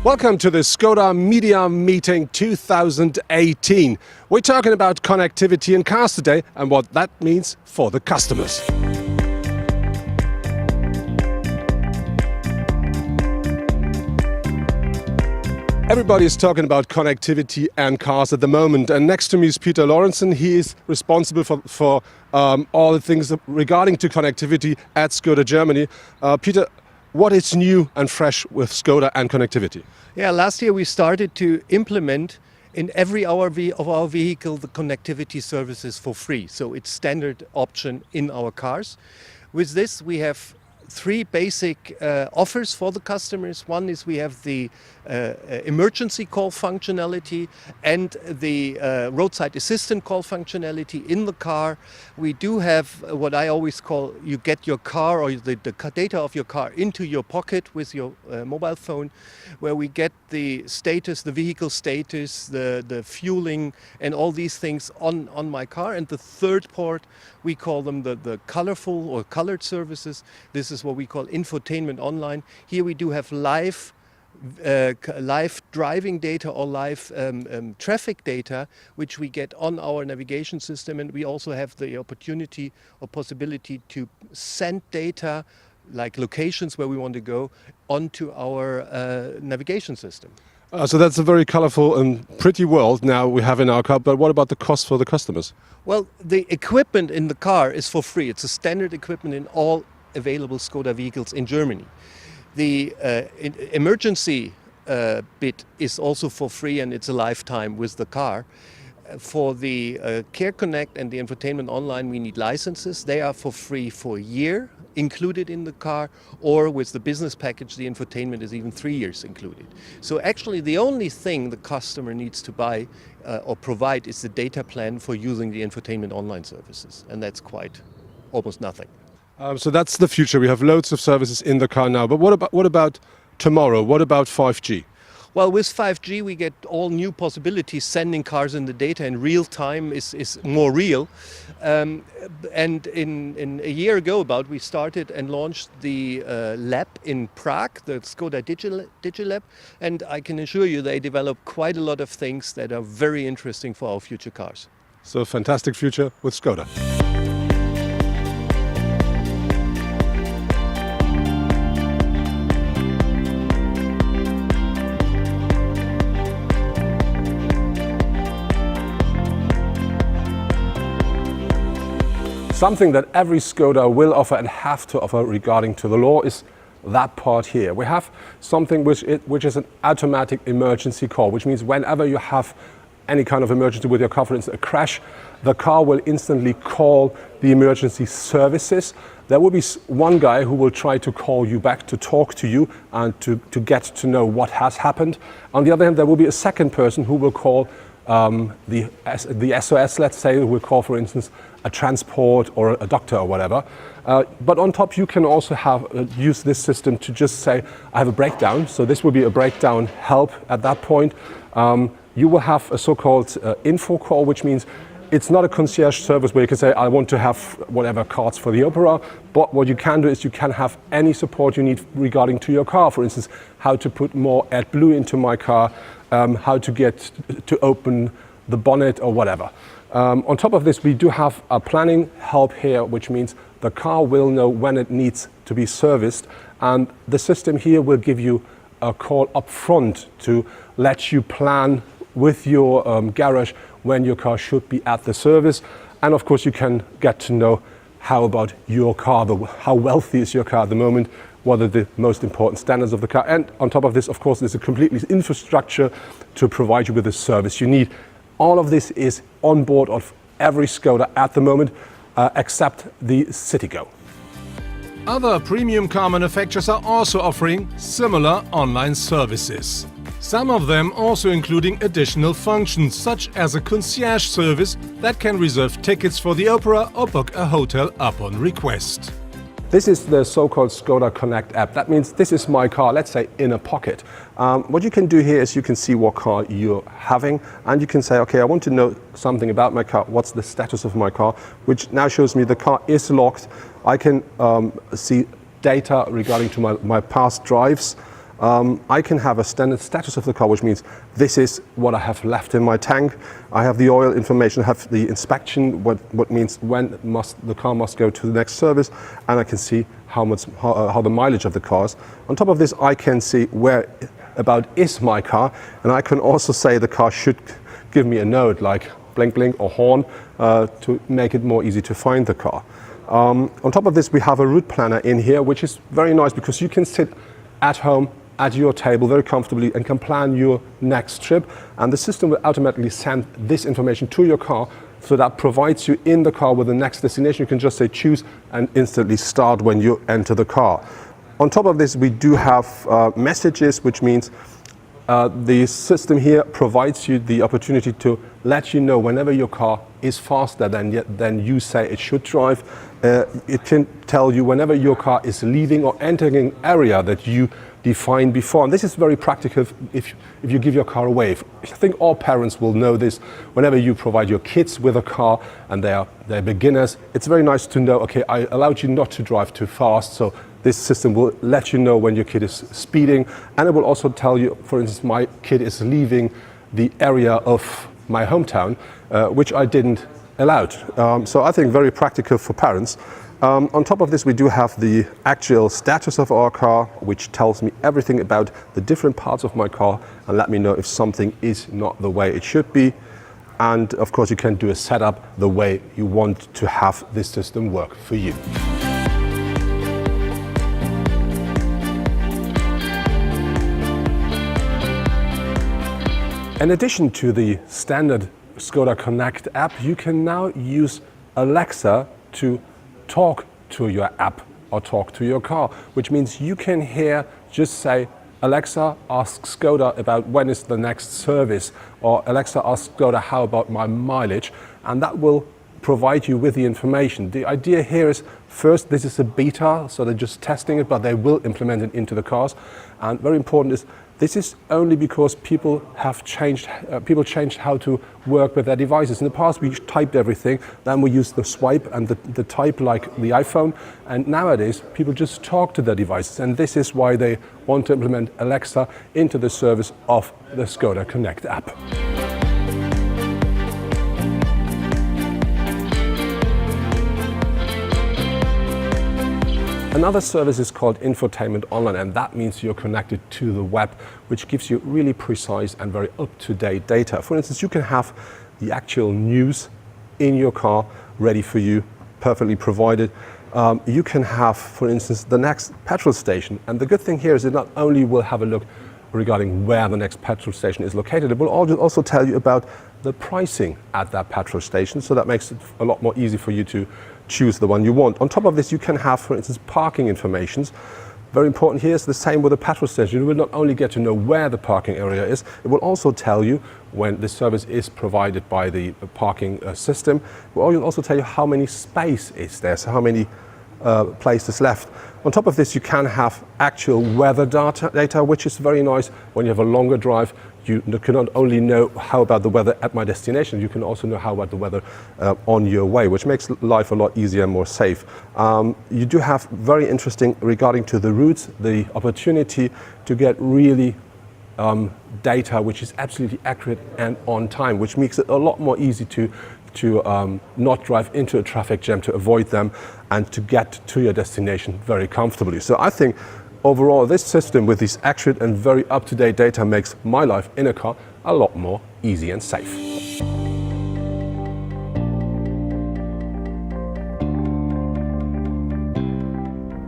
Welcome to the Skoda Media Meeting 2018. We're talking about connectivity in cars today and what that means for the customers. Everybody is talking about connectivity and cars at the moment, and next to me is Peter Lorenzen. He is responsible for all the things regarding to connectivity at Skoda Germany. Peter, what is new and fresh with Skoda and connectivity? Yeah, last year we started to implement in every hour of our vehicle the connectivity services for free. So it's standard option in our cars. With this we have three basic offers for the customers. One is we have the emergency call functionality and the roadside assistant call functionality in the car. We do have what I always call, you get your car or the data of your car into your pocket with your mobile phone, where we get the status, the vehicle status, the fueling and all these things on my car. And the third port, we call them the colorful or colored services. This is what we call Infotainment Online. Here we do have live driving data or live traffic data, which we get on our navigation system, and we also have the opportunity or possibility to send data like locations where we want to go onto our navigation system. So that's a very colorful and pretty world now we have in our car, but what about the cost for the customers? Well, the equipment in the car is for free. It's a standard equipment in all available Skoda vehicles in Germany. The emergency bit is also for free, and it's a lifetime with the car. For the Care Connect and the Infotainment Online, we need licenses. They are for free for a year, included in the car, or with the business package, the infotainment is even 3 years included. So actually the only thing the customer needs to buy or provide is the data plan for using the Infotainment Online services, and that's quite almost nothing. So that's the future. We have loads of services in the car now, but what about tomorrow? What about 5G? Well, with 5G we get all new possibilities. Sending cars in the data in real time is more real. And in a year ago about, we started and launched the lab in Prague, the Skoda Digilab, and I can assure you they develop quite a lot of things that are very interesting for our future cars. So fantastic future with Skoda. Something that every Skoda will offer and have to offer regarding to the law is that part here. We have something which is an automatic emergency call, which means whenever you have any kind of emergency with your car, for instance a crash, the car will instantly call the emergency services. There will be one guy who will try to call you back to talk to you and to get to know what has happened. On the other hand, there will be a second person who will call the SOS, let's say, who will call, for instance, a transport or a doctor or whatever. But on top you can also use this system to just say, I have a breakdown. So this will be a breakdown help at that point. You will have a so-called info call, which means it's not a concierge service where you can say, I want to have whatever cards for the opera, but what you can do is you can have any support you need regarding to your car. For instance, how to put more AdBlue into my car, how to get to open the bonnet or whatever. On top of this, we do have a planning help here, which means the car will know when it needs to be serviced, and the system here will give you a call up front to let you plan with your garage when your car should be at the service. And of course you can get to know how about your car, how wealthy is your car at the moment, what are the most important standards of the car. And on top of this, of course, there's a completely infrastructure to provide you with the service you need. All of this is on board of every Skoda at the moment, except the Citigo. Other premium car manufacturers are also offering similar online services. Some of them also including additional functions, such as a concierge service that can reserve tickets for the opera or book a hotel upon request. This is the so-called Skoda Connect app. That means this is my car, let's say in a pocket. What you can do here is you can see what car you're having, and you can say, okay, I want to know something about my car, what's the status of my car, which now shows me the car is locked. I can see data regarding to my past drives. I can have a standard status of the car, which means this is what I have left in my tank. I have the oil information, I have the inspection, what means when the car must go to the next service, and I can see how the mileage of the car is. On top of this, I can see where about is my car, and I can also say the car should give me a note like blink blink or horn to make it more easy to find the car. On top of this, we have a route planner in here, which is very nice because you can sit at home at your table very comfortably and can plan your next trip, and the system will automatically send this information to your car, so that provides you in the car with the next destination. You can just say choose and instantly start when you enter the car. On top of this, we do have messages, which means the system here provides you the opportunity to let you know whenever your car is faster than you say it should drive. It can tell you whenever your car is leaving or entering an area that you defined before. And this is very practical if you give your car away. I think all parents will know this. Whenever you provide your kids with a car and they're beginners, it's very nice to know, okay, I allowed you not to drive too fast, so this system will let you know when your kid is speeding, and it will also tell you, for instance, my kid is leaving the area of my hometown, which I didn't allow. So I think very practical for parents. On top of this, we do have the actual status of our car, which tells me everything about the different parts of my car and let me know if something is not the way it should be. And of course, you can do a setup the way you want to have this system work for you. In addition to the standard Skoda Connect app, you can now use Alexa to talk to your app or talk to your car, which means you can here just say, Alexa, ask Skoda about when is the next service, or Alexa, ask Skoda how about my mileage, and that will provide you with the information. The idea here is, first, this is a beta, so they're just testing it, but they will implement it into the cars. And very important is, this is only because people changed how to work with their devices. In the past, we typed everything, then we used the swipe and the type like the iPhone, and nowadays people just talk to their devices, and this is why they want to implement Alexa into the service of the Skoda Connect app. Another service is called Infotainment Online, and that means you're connected to the web, which gives you really precise and very up-to-date data. For instance, you can have the actual news in your car ready for you, perfectly provided. You can have, for instance, the next petrol station. And the good thing here is it not only will have a look regarding where the next petrol station is located, it will also tell you about the pricing at that petrol station, so that makes it a lot more easy for you to choose the one you want. On top of this, you can have, for instance, parking informations. Very important here is the same with the petrol station. You will not only get to know where the parking area is, it will also tell you when the service is provided by the parking system. It will also tell you how many space is there, so how many places left. On top of this, you can have actual weather data, which is very nice when you have a longer drive. You can not only know how about the weather at my destination, you can also know how about the weather on your way, which makes life a lot easier and more safe. You do have very interesting regarding to the routes, the opportunity to get really data which is absolutely accurate and on time, which makes it a lot more easy to not drive into a traffic jam, to avoid them, and to get to your destination very comfortably. So I think overall this system with this accurate and very up-to-date data makes my life in a car a lot more easy and safe.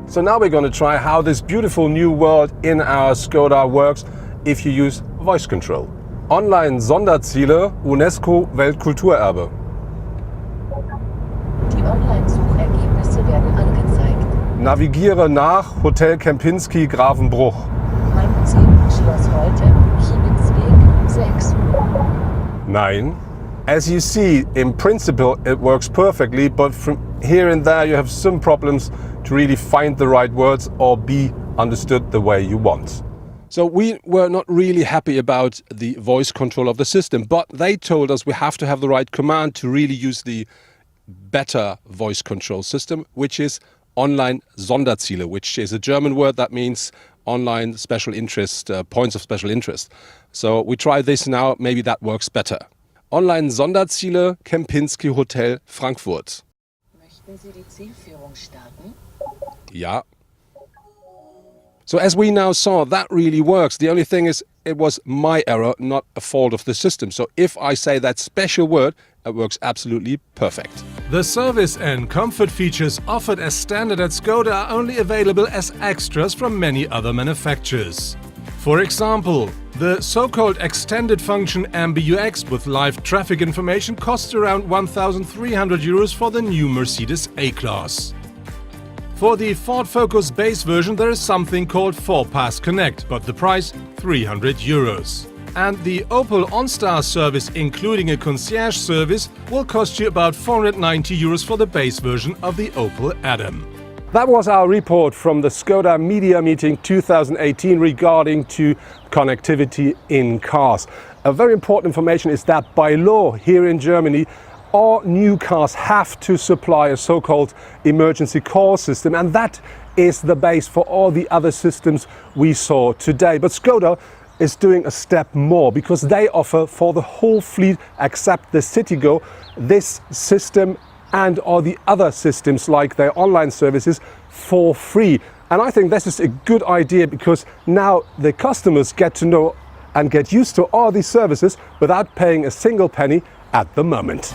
So now we're going to try how this beautiful new world in our Skoda works if you use voice control. Online-Sonderziele UNESCO Weltkulturerbe. Die Online-Suchergebnisse werden angezeigt. Navigiere nach Hotel Kempinski Gravenbruch. Mein Ziel, Schloss Holte, Kiebelsweg 6. 9. As you see, in principle, it works perfectly, but from here and there you have some problems to really find the right words or be understood the way you want. So we were not really happy about the voice control of the system, but they told us we have to have the right command to really use the better voice control system, which is Online Sonderziele, which is a German word that means online special interest, points of special interest. So we try this now, maybe that works better. Online Sonderziele, Kempinski Hotel, Frankfurt. Möchten Sie die Zielführung starten? Ja. So as we now saw, that really works. The only thing is it was my error, not a fault of the system. So if I say that special word, it works absolutely perfect. The service and comfort features offered as standard at Skoda are only available as extras from many other manufacturers. For example, the so-called extended function MBUX with live traffic information costs around 1,300 euros for the new Mercedes A-Class. For the Ford Focus base version there is something called 4Pass Connect, but the price 300 euros. And the Opel OnStar service, including a concierge service, will cost you about 490 euros for the base version of the Opel Adam. That was our report from the Skoda Media Meeting 2018 regarding to connectivity in cars. A very important information is that by law here in Germany, all new cars have to supply a so-called emergency call system, and that is the base for all the other systems we saw today. But Skoda is doing a step more because they offer for the whole fleet except the Citigo this system and all the other systems like their online services for free. And I think this is a good idea because now the customers get to know and get used to all these services without paying a single penny at the moment.